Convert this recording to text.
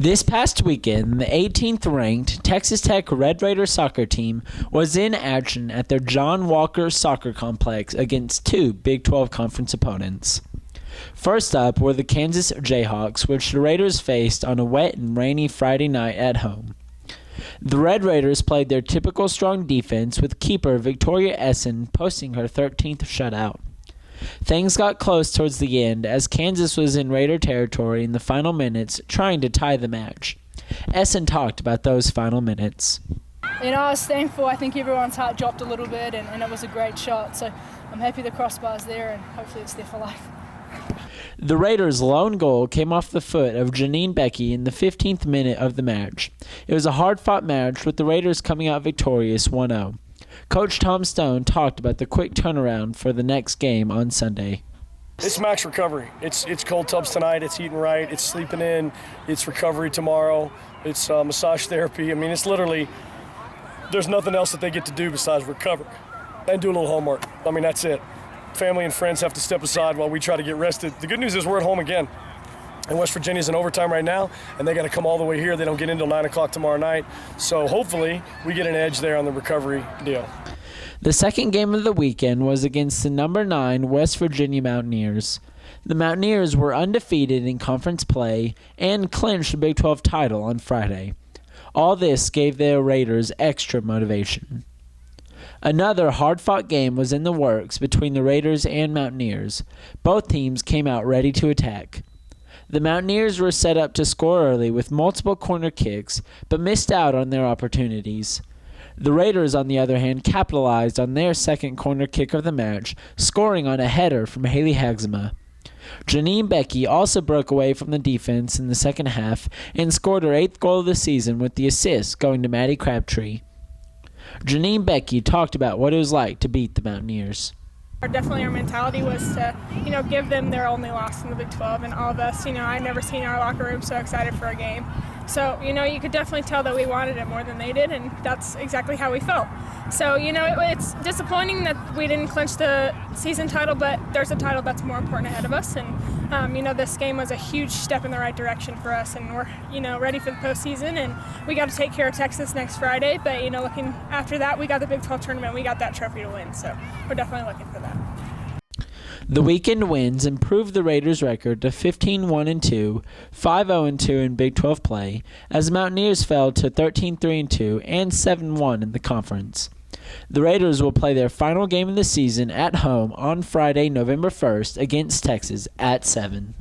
This past weekend, the 18th-ranked Texas Tech Red Raider soccer team was in action at their John Walker Soccer Complex against two Big 12 Conference opponents. First up were the Kansas Jayhawks, which the Raiders faced on a wet and rainy Friday night at home. The Red Raiders played their typical strong defense, with keeper Victoria Essen posting her 13th shutout. Things got close towards the end as Kansas was in Raider territory in the final minutes, trying to tie the match. Essen talked about those final minutes. I was thankful. I think everyone's heart dropped a little bit, and it was a great shot. So I'm happy the crossbar's there, and hopefully it's there for life. The Raiders' lone goal came off the foot of Janine Becky in the 15th minute of the match. It was a hard-fought match, with the Raiders coming out victorious 1-0. Coach Tom Stone talked about the quick turnaround for the next game on Sunday. It's max recovery. It's cold tubs tonight. It's eating right. It's sleeping in. It's recovery tomorrow. It's massage therapy. I mean, it's literally, there's nothing else that they get to do besides recover and do a little homework. I mean, that's it. Family and friends have to step aside while we try to get rested. The good news is we're at home again. And West Virginia's in overtime right now, and they got to come all the way here. They don't get in until 9 o'clock tomorrow night. So hopefully we get an edge there on the recovery deal. The second game of the weekend was against the number 9 West Virginia Mountaineers. The Mountaineers were undefeated in conference play and clinched the Big 12 title on Friday. All this gave the Raiders extra motivation. Another hard-fought game was in the works between the Raiders and Mountaineers. Both teams came out ready to attack. The Mountaineers were set up to score early with multiple corner kicks, but missed out on their opportunities. The Raiders, on the other hand, capitalized on their second corner kick of the match, scoring on a header from Haley Hagzema. Janine Becky also broke away from the defense in the second half and scored her 8th goal of the season, with the assist going to Maddie Crabtree. Janine Becky talked about what it was like to beat the Mountaineers. Definitely our mentality was to, give them their only loss in the Big 12, and all of us, I've never seen our locker room so excited for a game. So, you could definitely tell that we wanted it more than they did, and that's exactly how we felt. So, it's disappointing that we didn't clinch the season title, but there's a title that's more important ahead of us, and, this game was a huge step in the right direction for us, and we're, ready for the postseason, and we got to take care of Texas next Friday, but, looking after that, we got the Big 12 tournament, we got that trophy to win, so we're definitely looking for that. The weekend wins improved the Raiders' record to 15-1-2, 5-0-2 in Big 12 play, as the Mountaineers fell to 13-3-2 and 7-1 in the conference. The Raiders will play their final game of the season at home on Friday, November 1st against Texas at 7.